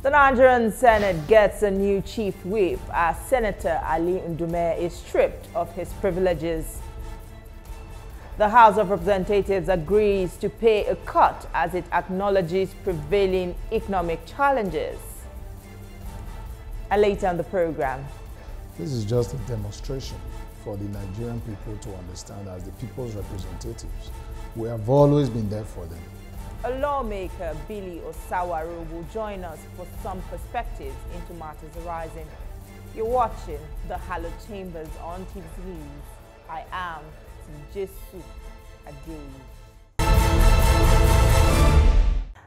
The Nigerian Senate gets a new chief whip as Senator Ali Ndume is stripped of his privileges. The House of Representatives agrees to pay a cut as it acknowledges prevailing economic challenges. And later on the program. This is just a demonstration for the Nigerian people to understand as the people's representatives. We have always been there for them. A lawmaker, Billy Osawaro, will join us for some perspectives into matters arising. You're watching the Hallowed Chambers on TVC News. I am Jesu Adeyi.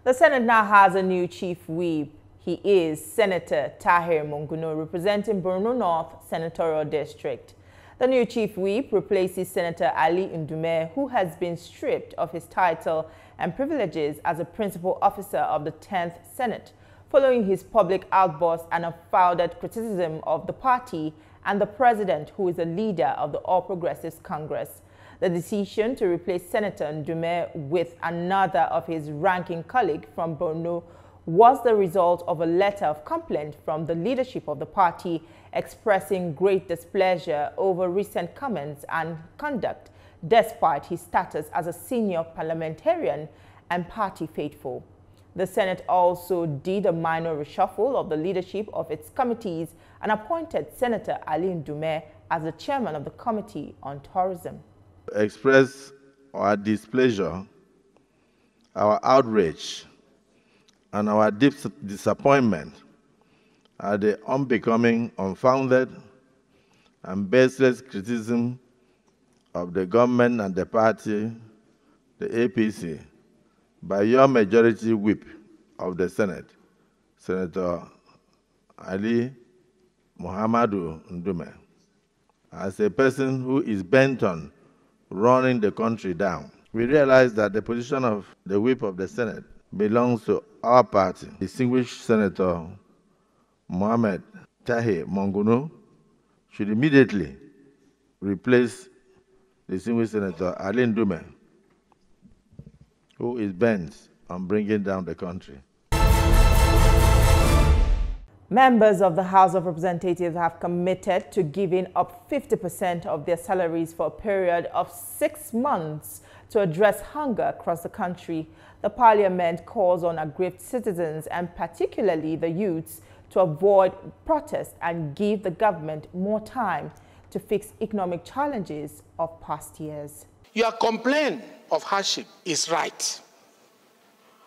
The Senate now has a new chief whip. He is Senator Tahir Monguno, representing Borno North Senatorial District. The new chief whip replaces Senator Ali Ndume, who has been stripped of his title and privileges as a principal officer of the 10th Senate, following his public outburst and unfounded criticism of the party and the president, who is a leader of the All Progressives Congress. The decision to replace Senator Ndume with another of his ranking colleague from Borno was the result of a letter of complaint from the leadership of the party expressing great displeasure over recent comments and conduct, despite his status as a senior parliamentarian and party faithful. The Senate also did a minor reshuffle of the leadership of its committees and appointed Senator Ali Ndume as the chairman of the Committee on Tourism. Express our displeasure, our outrage, and our deep disappointment at the unbecoming, unfounded, and baseless criticism of the government and the party, the APC, by your majority whip of the Senate, Senator Ali Muhammadu Ndume, as a person who is bent on running the country down. We realize that the position of the whip of the Senate belongs to our party. Distinguished Senator Mohammed Tahir Monguno should immediately replace distinguished Senator Ali Ndume, who is bent on bringing down the country. Members of the House of Representatives have committed to giving up 50% of their salaries for a period of 6 months to address hunger across the country. The Parliament calls on aggrieved citizens, and particularly the youths, to avoid protest and give the government more time to fix economic challenges of past years. Your complaint of hardship is right.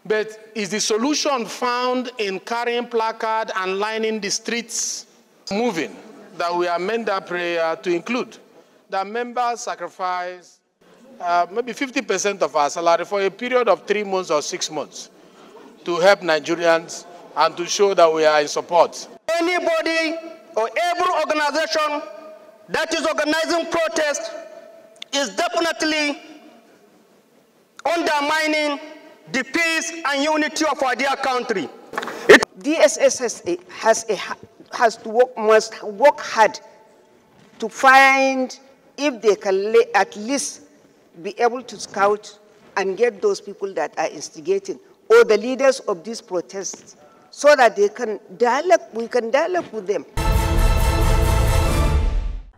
But is the solution found in carrying placard and lining the streets moving that we amend that prayer to include that members sacrifice maybe 50% of our salary for a period of 3 months or 6 months to help Nigerians and to show that we are in support? Anybody or every organization that is organizing protest is definitely undermining the peace and unity of our dear country. DSS must work hard to find if they can at least be able to scout and get those people that are instigating or the leaders of these protests so that we can dialogue with them.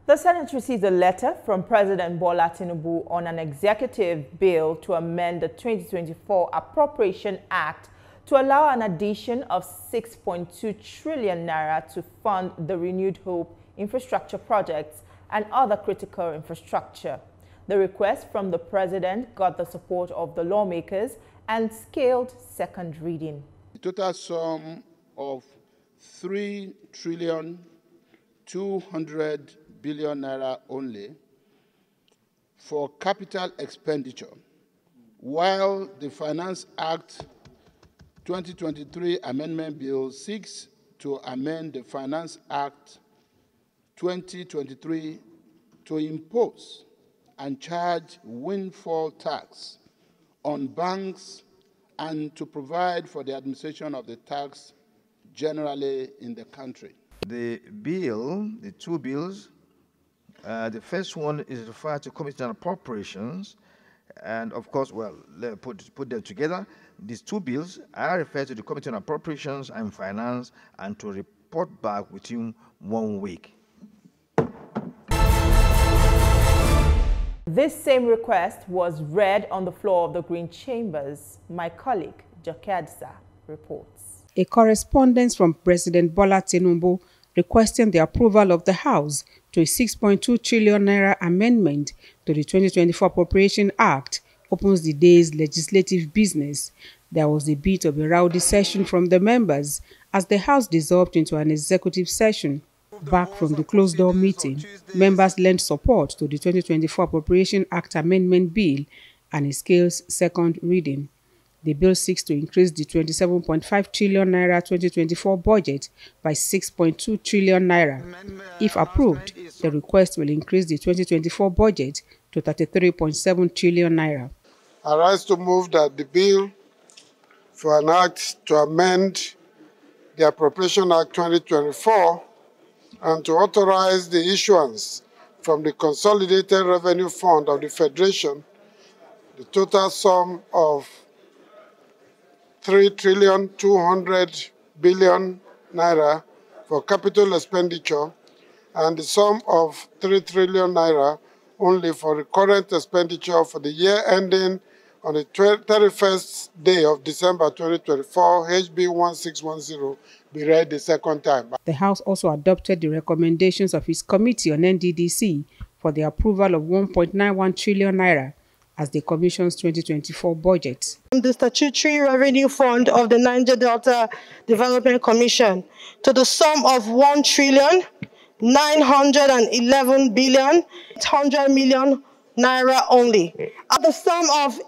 The Senate received a letter from President Bola Tinubu on an executive bill to amend the 2024 Appropriation Act to allow an addition of 6.2 trillion naira to fund the Renewed Hope infrastructure projects and other critical infrastructure. The request from the President got the support of the lawmakers and scaled second reading. The total sum of 3,200 billion naira only for capital expenditure, while the Finance Act 2023 Amendment Bill seeks to amend the Finance Act 2023 to impose and charge windfall tax on banks and to provide for the administration of the tax generally in the country. The bill, the two bills, the first one is referred to Committee on Appropriations, And of course, well, put them together. These two bills are referred to the Committee on Appropriations and Finance and to report back within 1 week. This same request was read on the floor of the Green Chambers. My colleague, Jakadza, reports. A correspondence from President Bola Tinubu requesting the approval of the House to a 6.2 trillion naira amendment to the 2024 Appropriation Act opens the day's legislative business. There was a bit of a rowdy session from the members as the House dissolved into an executive session. Back from the closed-door meeting, members lent support to the 2024 Appropriation Act Amendment Bill and it scales second reading. The bill seeks to increase the 27.5 trillion naira 2024 budget by 6.2 trillion naira. If approved, the request will increase the 2024 budget to 33.7 trillion naira. I rise to move that the bill for an act to amend the Appropriation Act 2024 and to authorize the issuance from the Consolidated Revenue Fund of the Federation the total sum of 3,200 billion naira for capital expenditure and the sum of 3 trillion naira only for recurrent expenditure for the year ending on the 31st day of December 2024, HB 1610, be read the second time. The House also adopted the recommendations of its Committee on NDDC for the approval of 1.91 trillion naira as the Commission's 2024 budget. The Statutory Revenue Fund of the Niger Delta Development Commission to the sum of 1,911,800 million naira only. At the sum of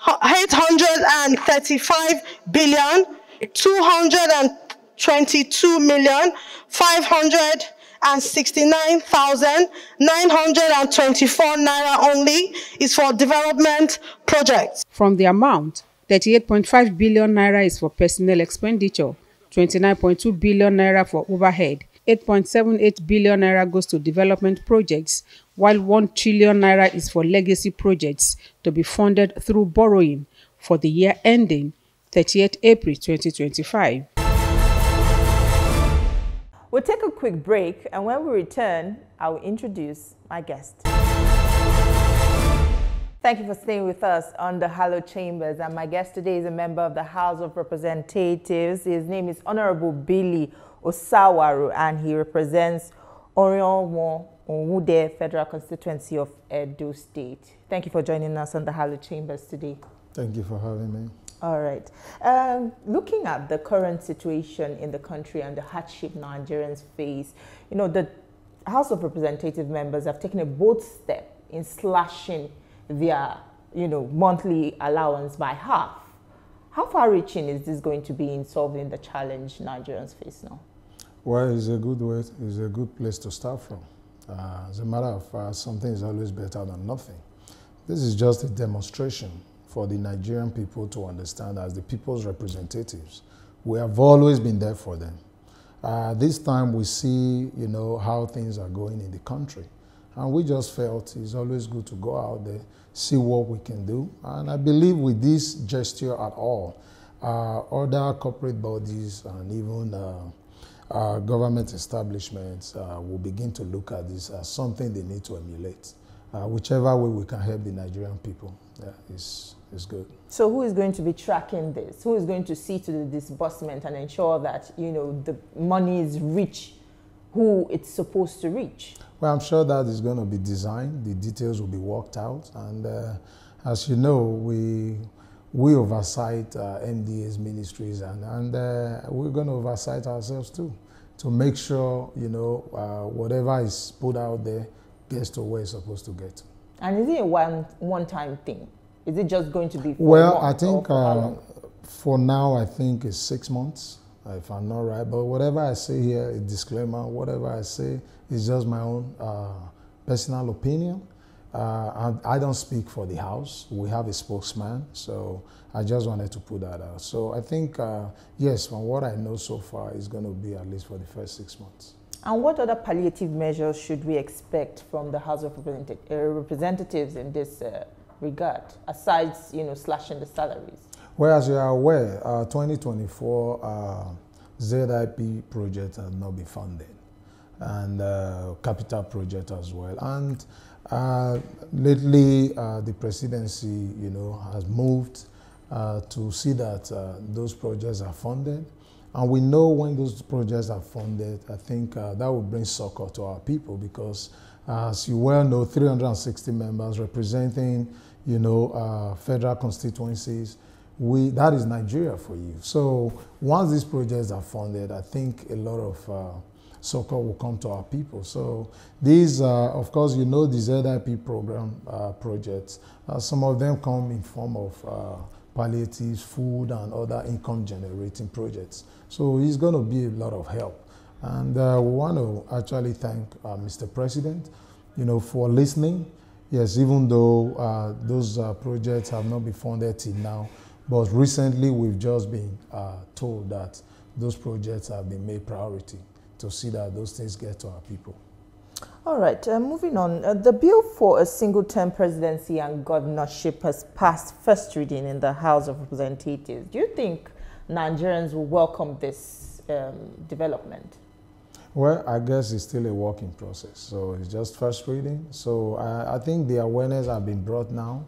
835,222,569,924 naira only is for development projects. From the amount, 38.5 billion naira is for personnel expenditure, 29.2 billion naira for overhead, 8.78 billion naira goes to development projects, while 1 trillion naira is for legacy projects to be funded through borrowing for the year ending 30th April 2025. We'll take a quick break, and when we return, I will introduce my guest. Thank you for staying with us on the Hallowed Chambers, and my guest today is a member of the House of Representatives. His name is Honorable Billy Osawaru, and he represents Orion Onwude Federal Constituency of Edo State. Thank you for joining us on the Hallowed Chambers today. Thank you for having me. All right. Looking at the current situation in the country and the hardship Nigerians face, you know, the House of Representative members have taken a bold step in slashing their, monthly allowance by half. How far-reaching is this going to be in solving the challenge Nigerians face now? Well, it's a good way. It's a good place to start from. As a matter of fact, something is always better than nothing. This is just a demonstration for the Nigerian people to understand as the people's representatives. We have always been there for them. This time we see, how things are going in the country. And we just felt it's always good to go out there, see what we can do. And I believe with this gesture at all, other corporate bodies and even government establishments will begin to look at this as something they need to emulate. Whichever way we can help the Nigerian people is good. So who is going to be tracking this? Who is going to see to the disbursement and ensure that, the money is reach who it's supposed to reach? Well, I'm sure that is going to be designed. The details will be worked out. And as you know, we oversight MDA's ministries and we're going to oversight ourselves too, to make sure, whatever is put out there gets to where it's supposed to get to. And is it a one-time thing? Is it just going to be for Well, I think for now, I think it's 6 months, if I'm not right. But whatever I say here, a disclaimer, whatever I say is just my own personal opinion. I don't speak for the House. We have a spokesman, so I just wanted to put that out. So I think, yes, from what I know so far, it's going to be at least for the first 6 months. And what other palliative measures should we expect from the House of Representatives in this regard, aside, slashing the salaries? Well, as you are aware, 2024 ZIP project has not been funded, and capital project as well. And lately, the presidency, has moved to see that those projects are funded. And we know when those projects are funded, I think that will bring succor to our people, because as you well know, 360 members representing, federal constituencies, that is Nigeria for you. So once these projects are funded, I think a lot of succor will come to our people. So these, of course, the ZIP program projects, some of them come in form of palliatives, food, and other income-generating projects. So it's going to be a lot of help. And we want to actually thank Mr. President, for listening. Yes, even though those projects have not been funded till now, but recently we've just been told that those projects have been made priority to see that those things get to our people. All right, moving on. The bill for a single-term presidency and governorship has passed first reading in the House of Representatives. Do you think Nigerians will welcome this development? Well, I guess it's still a working process. So it's just first reading. So I think the awareness has been brought now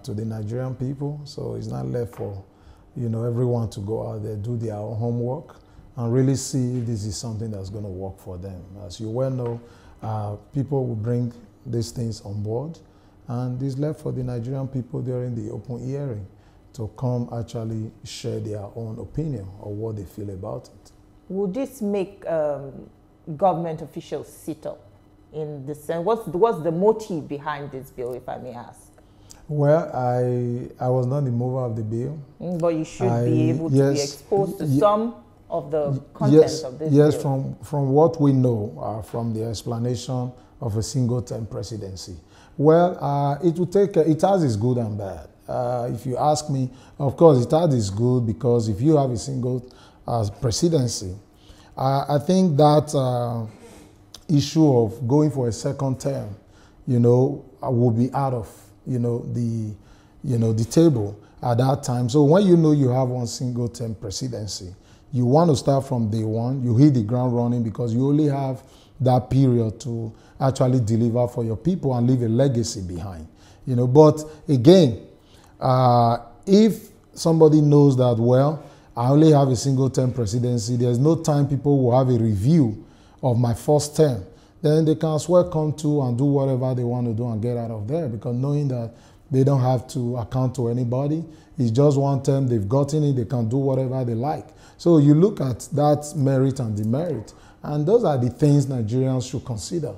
to the Nigerian people. So it's not left for, everyone to go out there, do their own homework, and really see if this is something that's going to work for them. As you well know, people will bring these things on board, and it's left for the Nigerian people during the open hearing to come actually share their own opinion or what they feel about it. Would this make government officials sit up in the sense? What's the motive behind this bill, if I may ask? Well, I was not the mover of the bill. But you should be able to be exposed to some of the content of this bill. Yes, from what we know from the explanation of a single-term presidency. Well, it has its good and bad. If you ask me, of course, it has its good, because if you have a single presidency, I think that issue of going for a second term, will be out of, the table at that time. So when you have one single term presidency, you want to start from day one, you hit the ground running, because you only have that period to actually deliver for your people and leave a legacy behind. But again, if somebody knows that, well, I only have a single term presidency, there's no time people will have a review of my first term, then they can as well come to and do whatever they want to do and get out of there, because knowing that they don't have to account to anybody, it's just one term, they've gotten it, they can do whatever they like. So you look at that merit and demerit, and those are the things Nigerians should consider,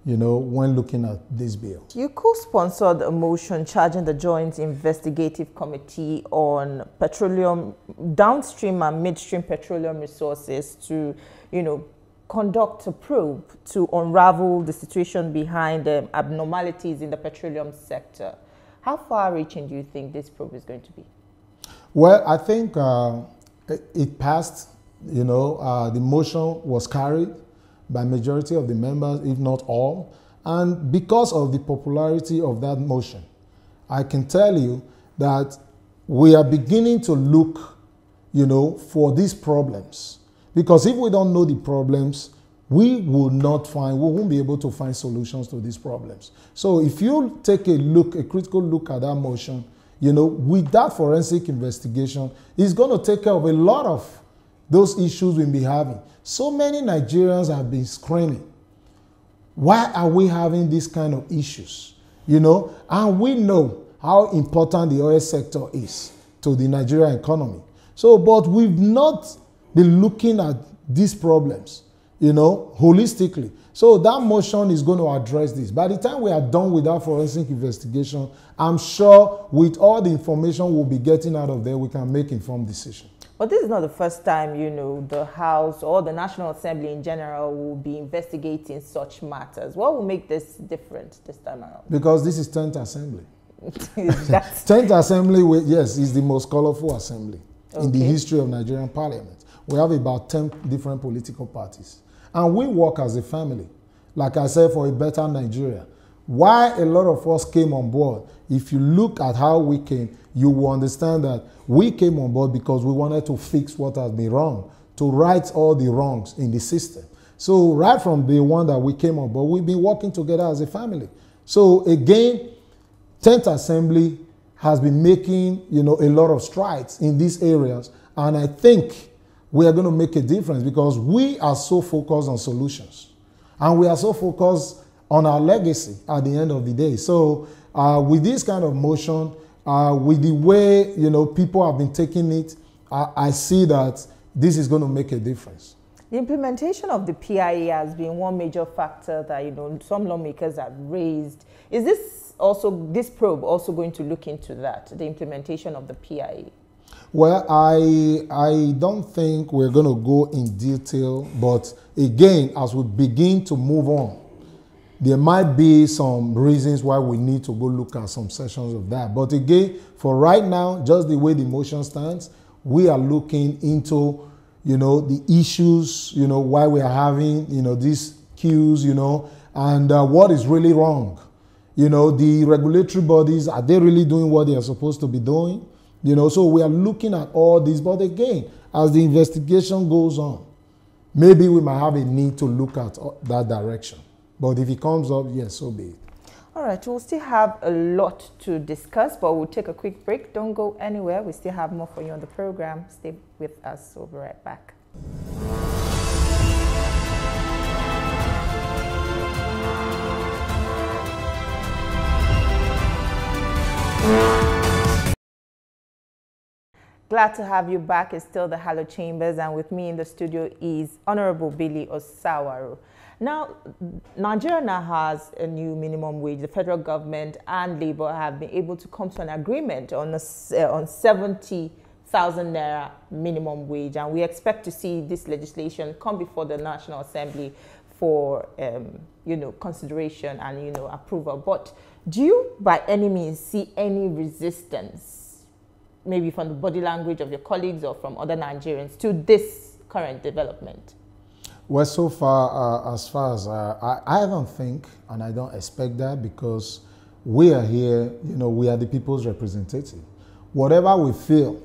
when looking at this bill. You co-sponsored a motion charging the Joint Investigative Committee on petroleum, downstream and midstream petroleum resources to, conduct a probe to unravel the situation behind abnormalities in the petroleum sector. How far-reaching do you think this probe is going to be? Well, I think it passed. The motion was carried by majority of the members, if not all. And because of the popularity of that motion, I can tell you that we are beginning to look, for these problems. Because if we don't know the problems, we won't be able to find solutions to these problems. So if you take a critical look at that motion, with that forensic investigation, it's going to take care of a lot of those issues we'll be having. So many Nigerians have been screaming, why are we having these kind of issues? And we know how important the oil sector is to the Nigerian economy. So, but we've not been looking at these problems, holistically. So that motion is going to address this. By the time we are done with that forensic investigation, I'm sure with all the information we'll be getting out of there, we can make informed decisions. But this is not the first time, the House or the National Assembly in general will be investigating such matters. What will make this different this time around? Because this is 10th Assembly. 10th Assembly, yes, is the most colorful assembly in the history of Nigerian Parliament. We have about 10 different political parties. And we work as a family. Like I said, for a better Nigeria. why a lot of us came on board. If you look at how we came, you will understand that we came on board because we wanted to fix what has been wrong, to right all the wrongs in the system. So right from day one that we came on board, we've been working together as a family. So again, 10th Assembly has been making, a lot of strides in these areas. And I think we are going to make a difference because we are so focused on solutions. And we are so focused on our legacy at the end of the day. So with this kind of motion, with the way, people have been taking it, I see that this is going to make a difference. The implementation of the PIA has been one major factor that, some lawmakers have raised. Is this probe also going to look into that, the implementation of the PIA? Well, I don't think we're going to go in detail, but again, as we begin to move on, there might be some reasons why we need to go look at some sessions of that. But again, for right now, just the way the motion stands, we are looking into, the issues, why we are having, these queues, and what is really wrong. The regulatory bodies, are they really doing what they are supposed to be doing? So we are looking at all this. But again, as the investigation goes on, maybe we might have a need to look at that direction. But if it comes up, yes, so be it. All right, we'll still have a lot to discuss, but we'll take a quick break. Don't go anywhere. We still have more for you on the program. Stay with us. We'll be right back. Glad to have you back. It's still the Hello Chambers, and with me in the studio is Honorable Billy Osawaro. Now, Nigeria now has a new minimum wage. The federal government and Labour have been able to come to an agreement on 70,000 naira minimum wage, and we expect to see this legislation come before the National Assembly for, consideration and, approval. But do you, by any means, see any resistance, maybe from the body language of your colleagues or from other Nigerians, to this current development? Well, so far as I don't think, and I don't expect that, because we are here, we are the people's representative. Whatever we feel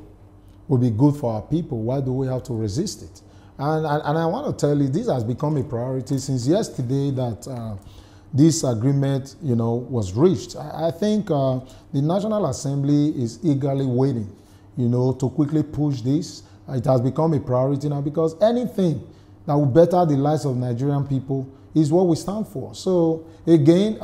will be good for our people, why do we have to resist it? And I want to tell you, this has become a priority since yesterday that this agreement, was reached. I think the National Assembly is eagerly waiting, to quickly push this. It has become a priority now because anything that will better the lives of Nigerian people is what we stand for. So again,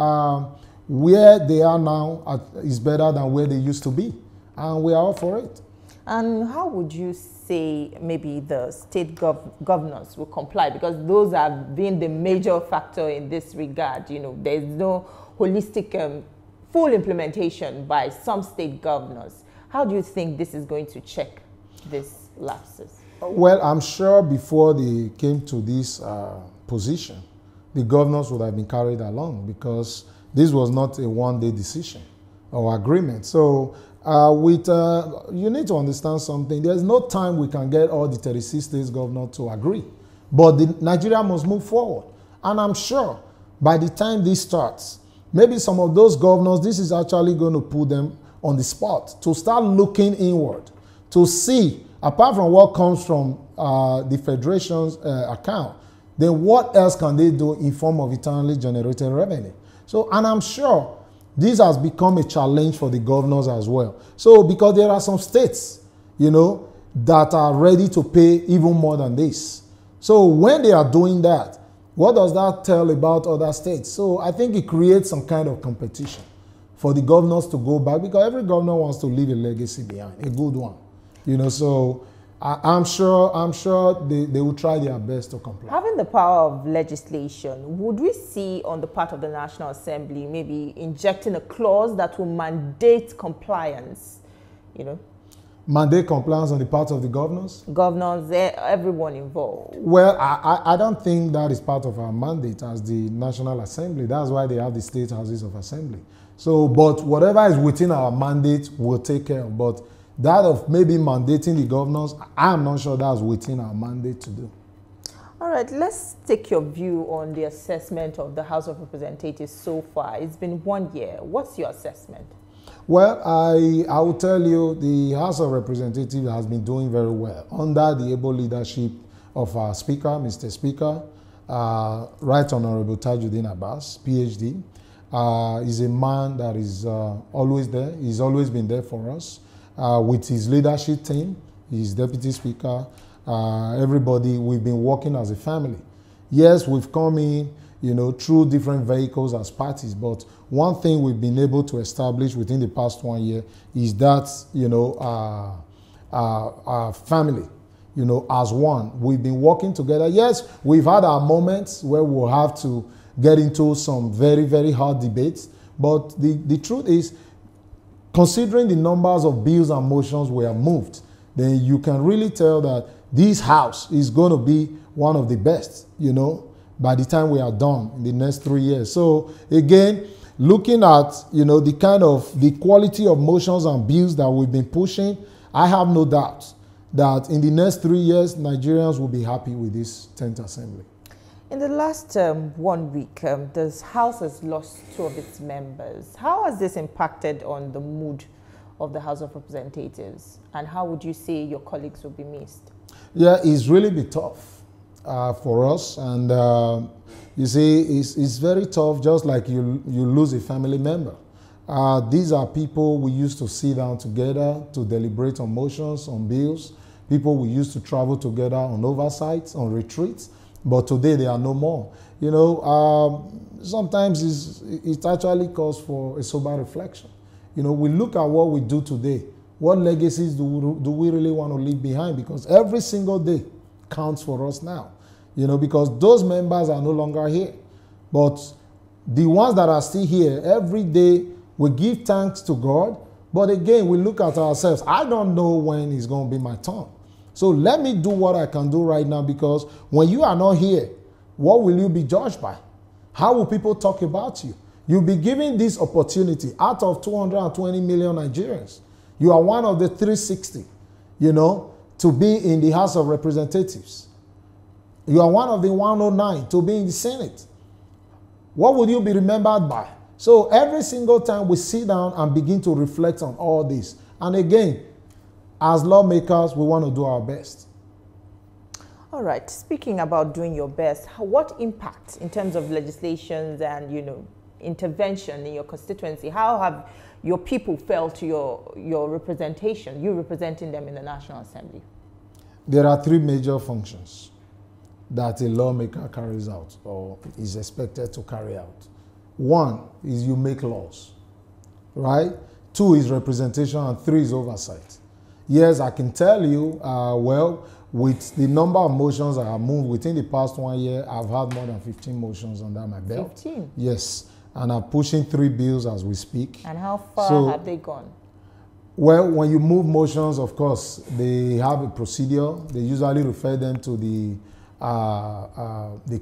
where they are now is better than where they used to be. And we are all for it. And how would you say maybe the state governors will comply? Because those have been the major factor in this regard. There's no holistic full implementation by some state governors. How do you think this is going to check these lapses? Well, I'm sure before they came to this position, the governors would have been carried along because this was not a one-day decision or agreement. So you need to understand something. There's no time we can get all the 36 states governors to agree. But Nigeria must move forward. And I'm sure by the time this starts, maybe some of those governors, this is actually going to put them on the spot to start looking inward, to see, apart from what comes from the Federation's account, then what else can they do in form of internally generated revenue? So, and I'm sure this has become a challenge for the governors as well. So, because there are some states, that are ready to pay even more than this. So, when they are doing that, what does that tell about other states? So, I think it creates some kind of competition for the governors to go back, because every governor wants to leave a legacy behind, a good one. So I'm sure they will try their best to comply. Having the power of legislation, would we see on the part of the National Assembly maybe injecting a clause that will mandate compliance, Mandate compliance on the part of the governors? Governors, everyone involved. Well, I don't think that is part of our mandate as the National Assembly. That's why they have the state houses of assembly. So, but whatever is within our mandate, we'll take care of. But that of maybe mandating the governors, I'm not sure that's within our mandate to do. All right, let's take your view on the assessment of the House of Representatives so far. It's been 1 year. What's your assessment? Well, I will tell you the House of Representatives has been doing very well under the able leadership of our Speaker, Mr. Speaker, Right Honorable Tajuddin Abbas, PhD. He's a man that is always there. He's always been there for us. With his leadership team, his Deputy Speaker, everybody, we've been working as a family. Yes, we've come in, through different vehicles as parties, but one thing we've been able to establish within the past 1 year is that, our family, as one. We've been working together. Yes, we've had our moments where we'll have to get into some very, very hard debates, but the truth is, considering the numbers of bills and motions we have moved, then you can really tell that this House is going to be one of the best, by the time we are done in the next 3 years. So again, looking at, the quality of motions and bills that we've been pushing, I have no doubt that in the next 3 years, Nigerians will be happy with this 10th Assembly. In the last 1 week, the House has lost 2 of its members. How has this impacted on the mood of the House of Representatives? And how would you say your colleagues will be missed? Yeah, it's really been tough for us. And you see, it's very tough, just like you lose a family member. These are people we used to sit down together to deliberate on motions, on bills, people we used to travel together on oversights, on retreats. But today they are no more. Sometimes it actually calls for a sober reflection. We look at what we do today. What legacies do we really want to leave behind? Because every single day counts for us now. Because those members are no longer here. But the ones that are still here, every day we give thanks to God. But again, we look at ourselves. I don't know when it's going to be my turn. So let me do what I can do right now, because when you are not here, what will you be judged by? How will people talk about you? You'll be given this opportunity out of 220 million Nigerians. You are one of the 360, to be in the House of Representatives. You are one of the 109 to be in the Senate. What will you be remembered by? So every single time we sit down and begin to reflect on all this. And again, as lawmakers, we want to do our best. All right. Speaking about doing your best, what impact in terms of legislations and, intervention in your constituency, how have your people felt your representation, you representing them in the National Assembly? There are 3 major functions that a lawmaker carries out or is expected to carry out. 1 is you make laws, right? 2 is representation, and 3 is oversight. Yes, I can tell you, with the number of motions I have moved within the past 1 year, I've had more than 15 motions under my belt. 15? Yes, and I'm pushing 3 bills as we speak. And how far have they gone? Well, when you move motions, of course, they have a procedure. They usually refer them to the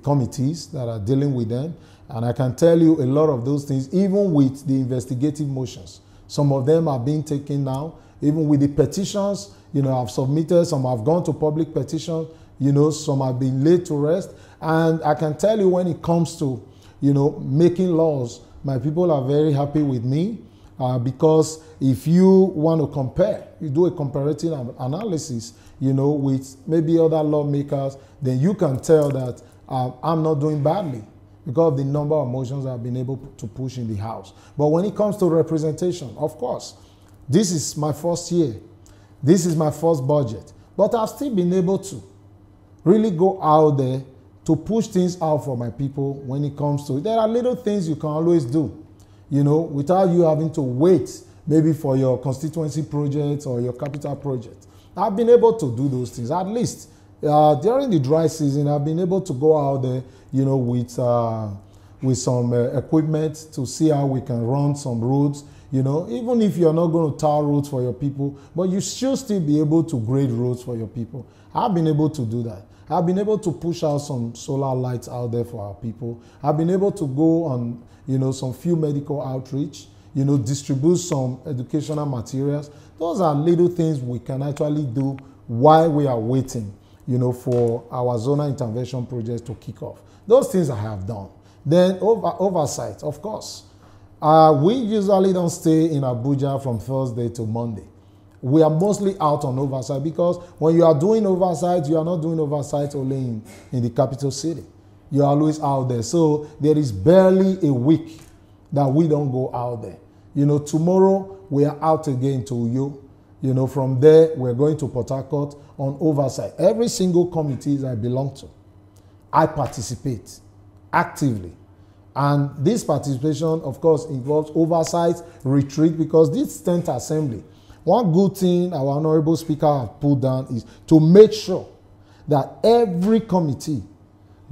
committees that are dealing with them. And I can tell you a lot of those things, even with the investigative motions. Some of them are being taken now. Even with the petitions, I've submitted, some have gone to public petitions, some have been laid to rest. And I can tell you when it comes to, making laws, my people are very happy with me because if you want to compare, you do a comparative analysis, with maybe other lawmakers, then you can tell that I'm not doing badly because of the number of motions I've been able to push in the House. But when it comes to representation, of course, this is my first year. This is my first budget. But I've still been able to really go out there to push things out for my people when it comes to it. There are little things you can always do, without you having to wait maybe for your constituency project or your capital project. I've been able to do those things. At least during the dry season, I've been able to go out there, with some equipment to see how we can run some roads. Even if you're not going to tar roads for your people, but you should still be able to grade roads for your people. I've been able to do that. I've been able to push out some solar lights out there for our people. I've been able to go on, some few medical outreach, distribute some educational materials. Those are little things we can actually do while we are waiting, for our zonal intervention projects to kick off. Those things I have done. Then oversight, of course. We usually don't stay in Abuja from Thursday to Monday. We are mostly out on oversight because when you are doing oversight, you are not doing oversight only in the capital city. You are always out there. So there is barely a week that we don't go out there. Tomorrow we are out again to Uyo. From there we're going to Port Harcourt on oversight. Every single committee I belong to, I participate actively. And this participation, of course, involves oversight, retreat, because this 10th assembly, one good thing our Honorable Speaker has put down is to make sure that every committee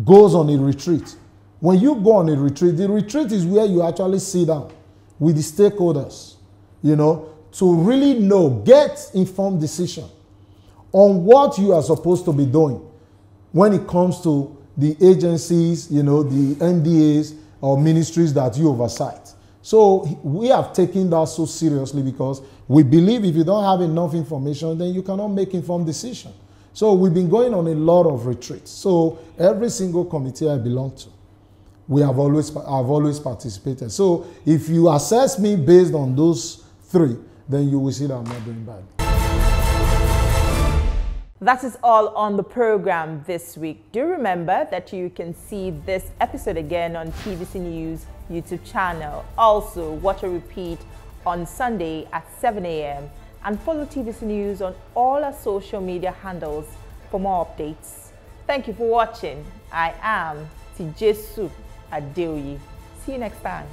goes on a retreat. When you go on a retreat, the retreat is where you actually sit down with the stakeholders, to really get informed decision on what you are supposed to be doing when it comes to the agencies, the MDAs or ministries that you oversight. So we have taken that so seriously because we believe if you don't have enough information, then you cannot make informed decision. So we've been going on a lot of retreats. So every single committee I belong to, I've always participated. So if you assess me based on those three, then you will see that I'm not doing bad. That is all on the program this week. Do remember that you can see this episode again on TVC News YouTube channel. Also, watch a repeat on Sunday at 7 a.m. and follow TVC News on all our social media handles for more updates. Thank you for watching. I am Tijesu Adeoye. See you next time.